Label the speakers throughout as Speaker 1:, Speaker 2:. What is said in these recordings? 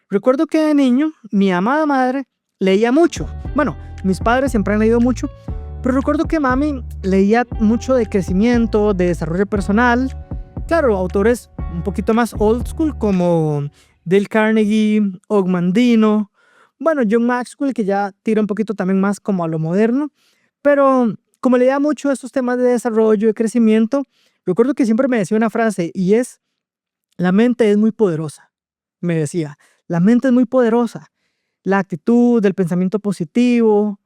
Speaker 1: Recuerdo que de niño, mi amada madre leía mucho. Bueno, mis padres siempre han leído mucho, pero recuerdo que mami leía mucho de crecimiento, de desarrollo personal. Claro, autores un poquito más old school como Dale Carnegie, Og Mandino. Bueno, John Maxwell, que ya tira un poquito también más como a lo moderno. Pero como leía mucho estos temas de desarrollo, de crecimiento, recuerdo que siempre me decía una frase y es, la mente es muy poderosa. Me decía, la mente es muy poderosa. La actitud, el pensamiento positivo,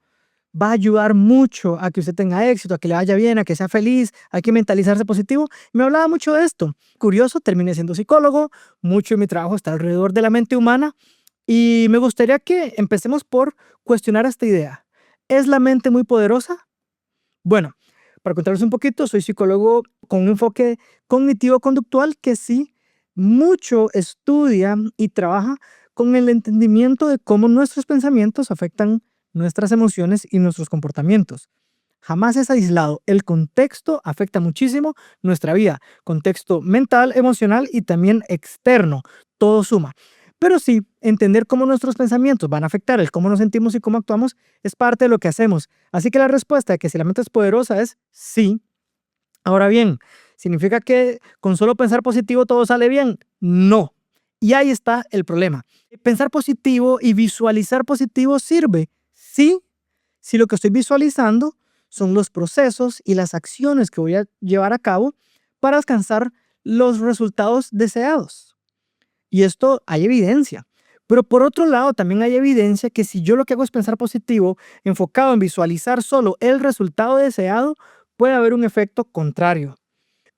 Speaker 1: va a ayudar mucho a que usted tenga éxito, a que le vaya bien, a que sea feliz, hay que mentalizarse positivo. Y me hablaba mucho de esto. Curioso, terminé siendo psicólogo, mucho de mi trabajo está alrededor de la mente humana y me gustaría que empecemos por cuestionar esta idea. ¿Es la mente muy poderosa? Bueno, para contarles un poquito, soy psicólogo con un enfoque cognitivo-conductual que sí mucho estudia y trabaja con el entendimiento de cómo nuestros pensamientos afectan nuestras emociones y nuestros comportamientos. Jamás es aislado. El contexto afecta muchísimo nuestra vida. Contexto mental, emocional y también externo. Todo suma. Pero sí, entender cómo nuestros pensamientos van a afectar el cómo nos sentimos y cómo actuamos es parte de lo que hacemos. Así que la respuesta de que si la mente es poderosa es sí. Ahora bien, ¿significa que con solo pensar positivo todo sale bien? No. Y ahí está el problema. Pensar positivo y visualizar positivo sirve, sí, si lo que estoy visualizando son los procesos y las acciones que voy a llevar a cabo para alcanzar los resultados deseados. Y esto hay evidencia. Pero por otro lado, también hay evidencia que si yo lo que hago es pensar positivo, enfocado en visualizar solo el resultado deseado, puede haber un efecto contrario.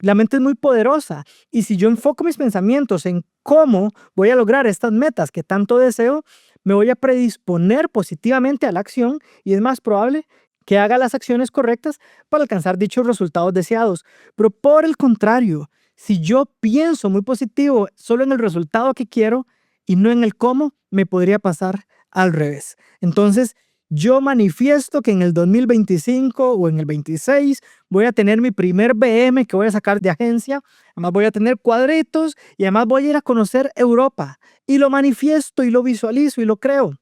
Speaker 1: La mente es muy poderosa y si yo enfoco mis pensamientos en cómo voy a lograr estas metas que tanto deseo, me voy a predisponer positivamente a la acción y es más probable que haga las acciones correctas para alcanzar dichos resultados deseados. Pero por el contrario, si yo pienso muy positivo solo en el resultado que quiero y no en el cómo, me podría pasar al revés. Entonces, yo manifiesto que en el 2025 o en el 26 voy a tener mi primer BM que voy a sacar de agencia, además voy a tener cuadritos y además voy a ir a conocer Europa. Y lo manifiesto y lo visualizo y lo creo.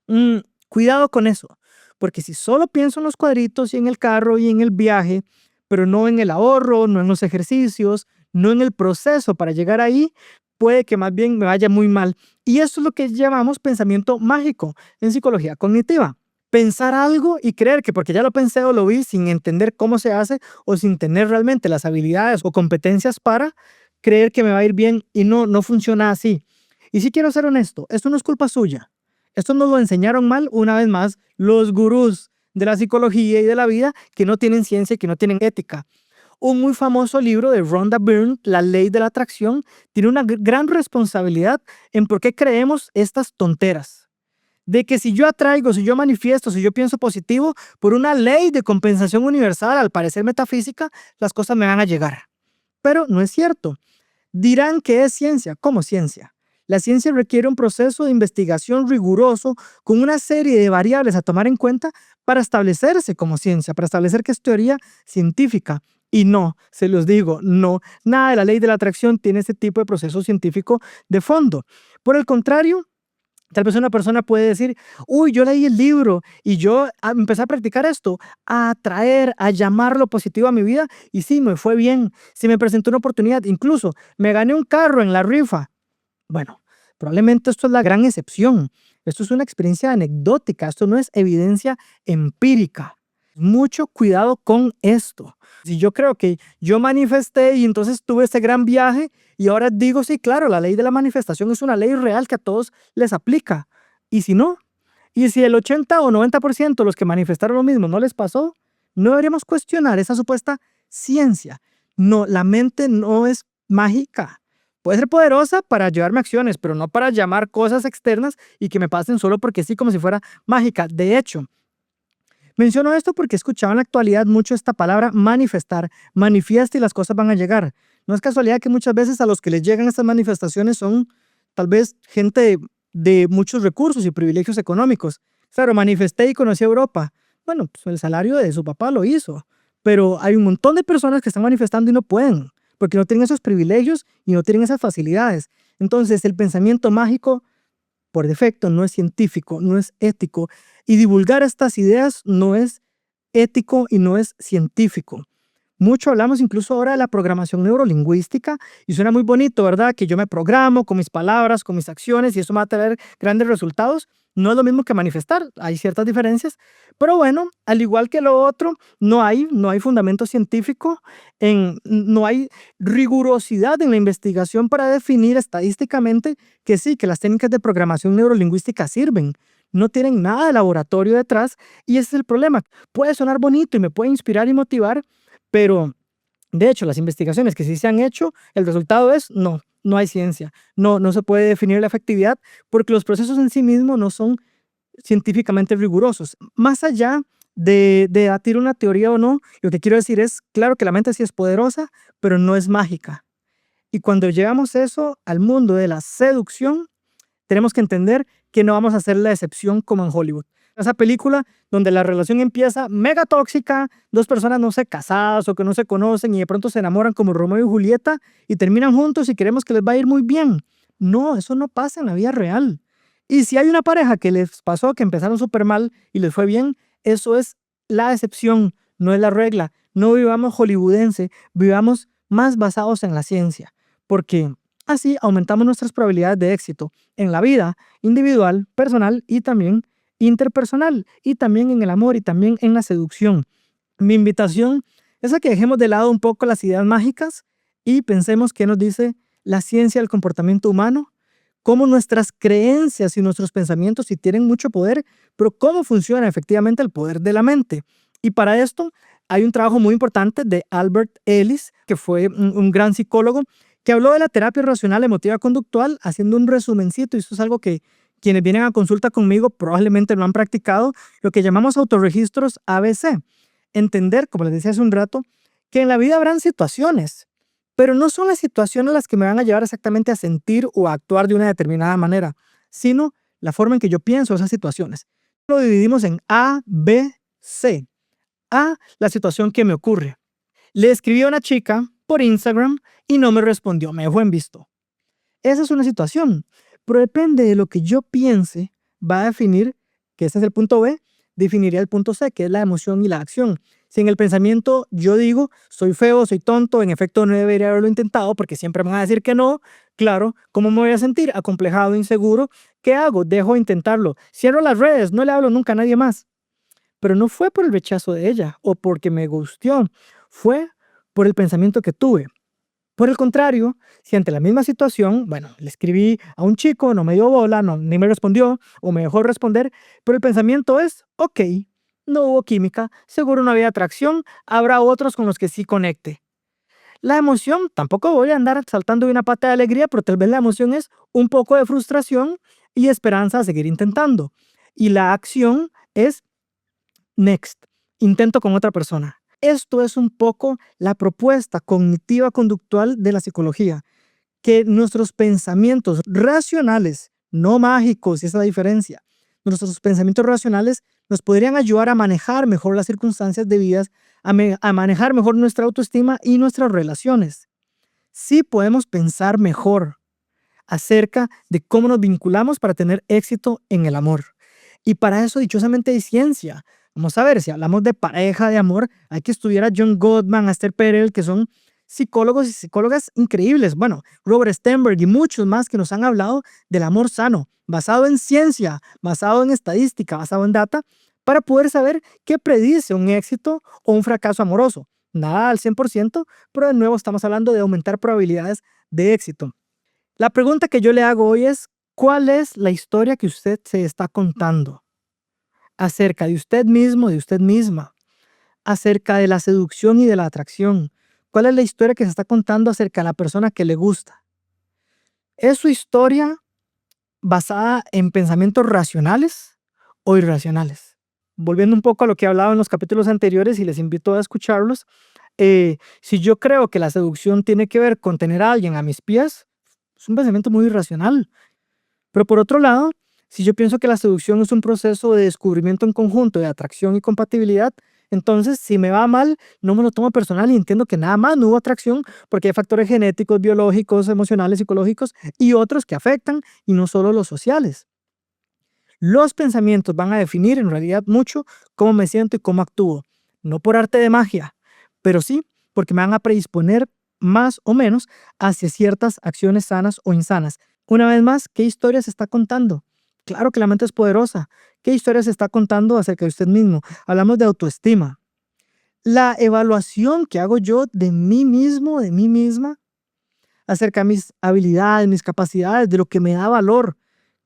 Speaker 1: Mm, Cuidado con eso, porque si solo pienso en los cuadritos y en el carro y en el viaje, pero no en el ahorro, no en los ejercicios, no en el proceso para llegar ahí, puede que más bien me vaya muy mal. Y eso es lo que llamamos pensamiento mágico en psicología cognitiva. Pensar algo y creer que porque ya lo pensé o lo vi sin entender cómo se hace o sin tener realmente las habilidades o competencias para creer que me va a ir bien y no funciona así. Y sí quiero ser honesto, esto no es culpa suya. Esto nos lo enseñaron mal una vez más los gurús de la psicología y de la vida que no tienen ciencia y que no tienen ética. Un muy famoso libro de Rhonda Byrne, La ley de la atracción, tiene una gran responsabilidad en por qué creemos estas tonteras de que si yo atraigo, si yo manifiesto, si yo pienso positivo, por una ley de compensación universal, al parecer metafísica, las cosas me van a llegar. Pero no es cierto. Dirán que es ciencia. ¿Cómo ciencia? La ciencia requiere un proceso de investigación riguroso con una serie de variables a tomar en cuenta para establecerse como ciencia, para establecer que es teoría científica. Y no, se los digo, no, nada de la ley de la atracción tiene ese tipo de proceso científico de fondo. Por el contrario, tal vez una persona puede decir, uy, yo leí el libro y yo empecé a practicar esto, a atraer, a llamar lo positivo a mi vida y sí, me fue bien. Si me presentó una oportunidad, incluso me gané un carro en la rifa. Bueno, probablemente esto es la gran excepción. Esto es una experiencia anecdótica, esto no es evidencia empírica. Mucho cuidado con esto. Si yo creo que yo manifesté y entonces tuve este gran viaje y ahora digo, sí, claro, la ley de la manifestación es una ley real que a todos les aplica. Y si no, y si el 80 o 90% de los que manifestaron lo mismo no les pasó, no deberíamos cuestionar esa supuesta ciencia. No, la mente no es mágica. Puede ser poderosa para llevarme a acciones, pero no para llamar cosas externas y que me pasen solo porque sí, como si fuera mágica. De hecho, menciono esto porque he escuchado en la actualidad mucho esta palabra manifestar. Manifiesta y las cosas van a llegar. No es casualidad que muchas veces a los que les llegan estas manifestaciones son tal vez gente de muchos recursos y privilegios económicos. Claro, manifesté y conocí a Europa. Bueno, pues el salario de su papá lo hizo. Pero hay un montón de personas que están manifestando y no pueden, porque no tienen esos privilegios y no tienen esas facilidades. Entonces, el pensamiento mágico por defecto, no es científico, no es ético. Y divulgar estas ideas no es ético y no es científico. Mucho hablamos incluso ahora de la programación neurolingüística y suena muy bonito, ¿verdad? Que yo me programo con mis palabras, con mis acciones y eso me va a traer grandes resultados. No es lo mismo que manifestar, hay ciertas diferencias, pero bueno, al igual que lo otro, no hay fundamento científico, no hay rigurosidad en la investigación para definir estadísticamente que sí, que las técnicas de programación neurolingüística sirven. No tienen nada de laboratorio detrás y ese es el problema. Puede sonar bonito y me puede inspirar y motivar, pero de hecho las investigaciones que sí se han hecho, el resultado es no hay ciencia, no se puede definir la efectividad porque los procesos en sí mismos no son científicamente rigurosos. Más allá de debatir una teoría o no, lo que quiero decir es, claro que la mente sí es poderosa, pero no es mágica. Y cuando llevamos eso al mundo de la seducción, tenemos que entender que no vamos a hacer la excepción como en Hollywood. Esa película donde la relación empieza mega tóxica, dos personas no sé, casadas o que no se conocen y de pronto se enamoran como Romeo y Julieta y terminan juntos y queremos que les va a ir muy bien. No, eso no pasa en la vida real. Y si hay una pareja que les pasó que empezaron súper mal y les fue bien, eso es la excepción, no es la regla. No vivamos hollywoodense, vivamos más basados en la ciencia, porque así aumentamos nuestras probabilidades de éxito en la vida individual, personal y también interpersonal, y también en el amor y también en la seducción. Mi invitación es a que dejemos de lado un poco las ideas mágicas y pensemos qué nos dice la ciencia del comportamiento humano, cómo nuestras creencias y nuestros pensamientos sí tienen mucho poder, pero cómo funciona efectivamente el poder de la mente. Y para esto hay un trabajo muy importante de Albert Ellis, que fue un gran psicólogo, que habló de la terapia racional emotiva conductual haciendo un resumencito, y eso es algo que quienes vienen a consulta conmigo probablemente lo han practicado, lo que llamamos autorregistros ABC. Entender, como les decía hace un rato, que en la vida habrán situaciones, pero no son las situaciones las que me van a llevar exactamente a sentir o a actuar de una determinada manera, sino la forma en que yo pienso esas situaciones. Lo dividimos en A, B, C. A, la situación que me ocurre. Le escribí a una chica por Instagram y no me respondió, me dejó en visto. Esa es una situación, pero depende de lo que yo piense, va a definir, que ese es el punto B, definiría el punto C, que es la emoción y la acción. Si en el pensamiento yo digo, soy feo, soy tonto, en efecto no debería haberlo intentado porque siempre me van a decir que no, claro, ¿cómo me voy a sentir? Acomplejado, inseguro. ¿Qué hago? Dejo de intentarlo. Cierro las redes, no le hablo nunca a nadie más. Pero no fue por el rechazo de ella o porque me gustó, fue por el pensamiento que tuve. Por el contrario, si ante la misma situación, bueno, le escribí a un chico, no me dio bola, ni me respondió o me dejó responder, pero el pensamiento es, ok, no hubo química, seguro no había atracción, habrá otros con los que sí conecte. La emoción, tampoco voy a andar saltando de una pata de alegría, pero tal vez la emoción es un poco de frustración y esperanza a seguir intentando. Y la acción es next, intento con otra persona. Esto es un poco la propuesta cognitiva conductual de la psicología, que nuestros pensamientos racionales, no mágicos, y esa es la diferencia, nuestros pensamientos racionales nos podrían ayudar a manejar mejor las circunstancias de vida, a manejar mejor nuestra autoestima y nuestras relaciones. Sí podemos pensar mejor acerca de cómo nos vinculamos para tener éxito en el amor. Y para eso, dichosamente, hay ciencia. Vamos a ver, si hablamos de pareja, de amor, hay que estudiar a John Gottman, a Esther Perel, que son psicólogos y psicólogas increíbles. Bueno, Robert Sternberg y muchos más que nos han hablado del amor sano, basado en ciencia, basado en estadística, basado en data, para poder saber qué predice un éxito o un fracaso amoroso. Nada al 100%, pero de nuevo estamos hablando de aumentar probabilidades de éxito. La pregunta que yo le hago hoy es, ¿cuál es la historia que usted se está contando acerca de usted mismo, de usted misma, acerca de la seducción y de la atracción? ¿Cuál es la historia que se está contando acerca de la persona que le gusta? ¿Es su historia basada en pensamientos racionales o irracionales? Volviendo un poco a lo que he hablado en los capítulos anteriores y les invito a escucharlos, si yo creo que la seducción tiene que ver con tener a alguien a mis pies, es un pensamiento muy irracional. Pero por otro lado, si yo pienso que la seducción es un proceso de descubrimiento en conjunto de atracción y compatibilidad, entonces si me va mal, no me lo tomo personal y entiendo que nada más no hubo atracción porque hay factores genéticos, biológicos, emocionales, psicológicos y otros que afectan y no solo los sociales. Los pensamientos van a definir en realidad mucho cómo me siento y cómo actúo. No por arte de magia, pero sí porque me van a predisponer más o menos hacia ciertas acciones sanas o insanas. Una vez más, ¿qué historia se está contando? Claro que la mente es poderosa. ¿Qué historia se está contando acerca de usted mismo? Hablamos de autoestima. La evaluación que hago yo de mí mismo, de mí misma, acerca de mis habilidades, mis capacidades, de lo que me da valor.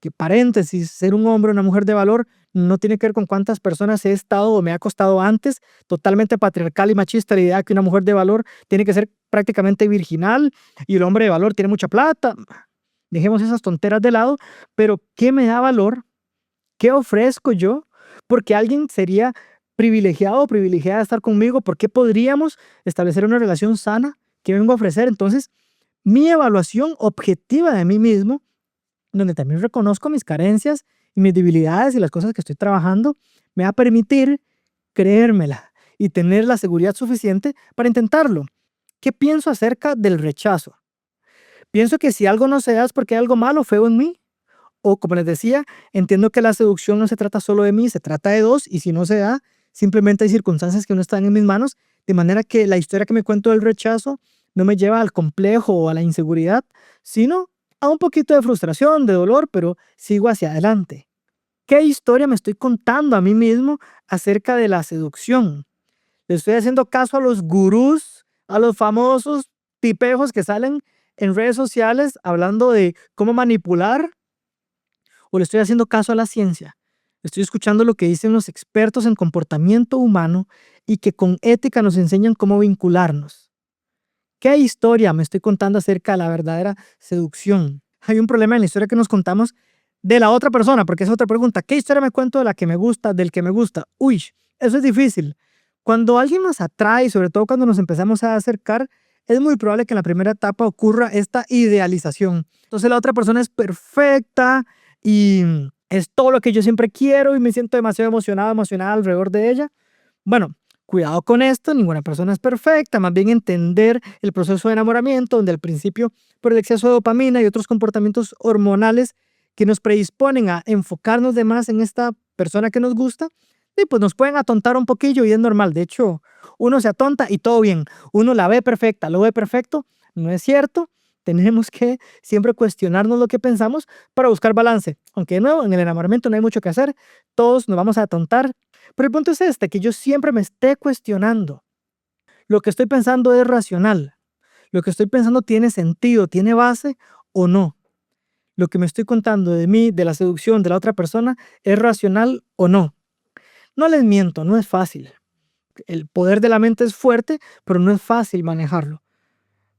Speaker 1: Que paréntesis, ser un hombre o una mujer de valor no tiene que ver con cuántas personas he estado o me ha costado antes. Totalmente patriarcal y machista la idea que una mujer de valor tiene que ser prácticamente virginal y el hombre de valor tiene mucha plata. Dejemos esas tonteras de lado, pero ¿qué me da valor? ¿Qué ofrezco yo? Porque alguien sería privilegiado o privilegiada de estar conmigo. ¿Por qué podríamos establecer una relación sana? ¿Qué vengo a ofrecer? Entonces, mi evaluación objetiva de mí mismo, donde también reconozco mis carencias y mis debilidades y las cosas que estoy trabajando, me va a permitir creérmela y tener la seguridad suficiente para intentarlo. ¿Qué pienso acerca del rechazo? Pienso que si algo no se da es porque hay algo malo o feo en mí. O como les decía, entiendo que la seducción no se trata solo de mí, se trata de dos y si no se da, simplemente hay circunstancias que no están en mis manos, de manera que la historia que me cuento del rechazo no me lleva al complejo o a la inseguridad, sino a un poquito de frustración, de dolor, pero sigo hacia adelante. ¿Qué historia me estoy contando a mí mismo acerca de la seducción? ¿Le estoy haciendo caso a los gurús, a los famosos tipejos que salen en redes sociales hablando de cómo manipular? ¿O le estoy haciendo caso a la ciencia? Estoy escuchando lo que dicen los expertos en comportamiento humano y que con ética nos enseñan cómo vincularnos. ¿Qué historia me estoy contando acerca de la verdadera seducción? Hay un problema en la historia que nos contamos de la otra persona, porque es otra pregunta. ¿Qué historia me cuento de la que me gusta, del que me gusta? Uy, eso es difícil. Cuando alguien nos atrae, sobre todo cuando nos empezamos a acercar, es muy probable que en la primera etapa ocurra esta idealización. Entonces la otra persona es perfecta y es todo lo que yo siempre quiero y me siento demasiado emocionado, emocionada alrededor de ella. Bueno, cuidado con esto, ninguna persona es perfecta, más bien entender el proceso de enamoramiento, donde al principio por el exceso de dopamina y otros comportamientos hormonales que nos predisponen a enfocarnos de más en esta persona que nos gusta, y pues nos pueden atontar un poquillo y es normal. De hecho, uno se atonta y todo bien. Uno la ve perfecta, lo ve perfecto, no es cierto. Tenemos que siempre cuestionarnos lo que pensamos para buscar balance. Aunque de nuevo, en el enamoramiento no hay mucho que hacer, todos nos vamos a atontar. Pero el punto es este, que yo siempre me esté cuestionando. ¿Lo que estoy pensando es racional? ¿Lo que estoy pensando tiene sentido, tiene base o no? ¿Lo que me estoy contando de mí, de la seducción de la otra persona, es racional o no? No les miento, no es fácil. El poder de la mente es fuerte, pero no es fácil manejarlo.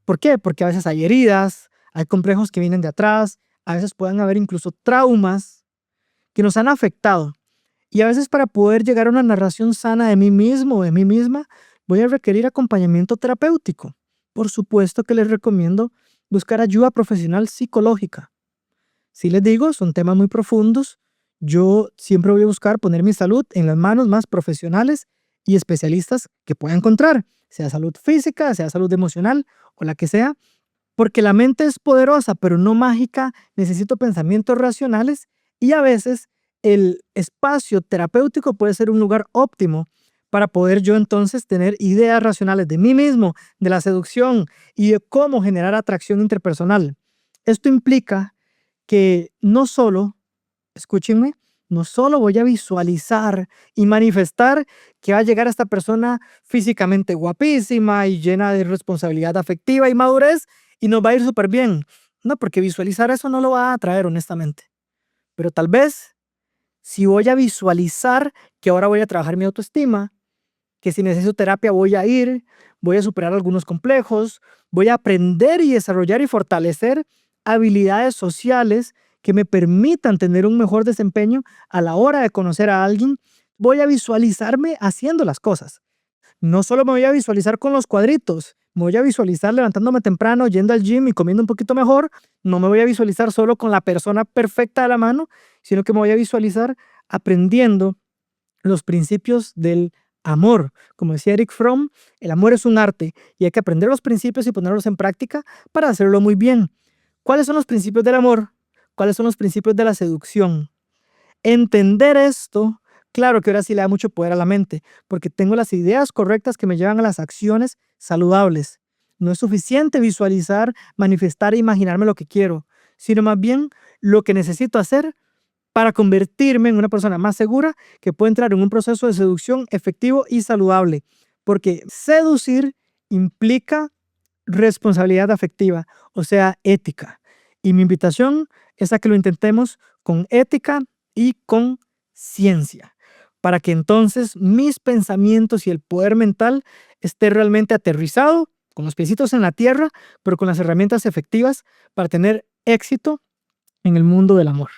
Speaker 1: ¿Por qué? Porque a veces hay heridas, hay complejos que vienen de atrás, a veces pueden haber incluso traumas que nos han afectado. Y a veces para poder llegar a una narración sana de mí mismo o de mí misma, voy a requerir acompañamiento terapéutico. Por supuesto que les recomiendo buscar ayuda profesional psicológica. Si les digo, son temas muy profundos. Yo siempre voy a buscar poner mi salud en las manos más profesionales y especialistas que pueda encontrar, sea salud física, sea salud emocional o la que sea, porque la mente es poderosa, pero no mágica. Necesito pensamientos racionales y a veces el espacio terapéutico puede ser un lugar óptimo para poder yo entonces tener ideas racionales de mí mismo, de la seducción y de cómo generar atracción interpersonal. Esto implica que no solo, escúchenme, no solo voy a visualizar y manifestar que va a llegar esta persona físicamente guapísima y llena de responsabilidad afectiva y madurez y nos va a ir súper bien. No, porque visualizar eso no lo va a atraer, honestamente. Pero tal vez, si voy a visualizar que ahora voy a trabajar mi autoestima, que si necesito terapia voy a ir, voy a superar algunos complejos, voy a aprender y desarrollar y fortalecer habilidades sociales que me permitan tener un mejor desempeño a la hora de conocer a alguien, voy a visualizarme haciendo las cosas. No solo me voy a visualizar con los cuadritos, me voy a visualizar levantándome temprano, yendo al gym y comiendo un poquito mejor. No me voy a visualizar solo con la persona perfecta de la mano, sino que me voy a visualizar aprendiendo los principios del amor. Como decía Eric Fromm, el amor es un arte y hay que aprender los principios y ponerlos en práctica para hacerlo muy bien. ¿Cuáles son los principios del amor? ¿Cuáles son los principios de la seducción? Entender esto, claro que ahora sí le da mucho poder a la mente, porque tengo las ideas correctas que me llevan a las acciones saludables. No es suficiente visualizar, manifestar e imaginarme lo que quiero, sino más bien lo que necesito hacer para convertirme en una persona más segura que puede entrar en un proceso de seducción efectivo y saludable. Porque seducir implica responsabilidad afectiva, o sea, ética. Y mi invitación es a que lo intentemos con ética y con ciencia, para que entonces mis pensamientos y el poder mental esté realmente aterrizado, con los piecitos en la tierra, pero con las herramientas efectivas para tener éxito en el mundo del amor.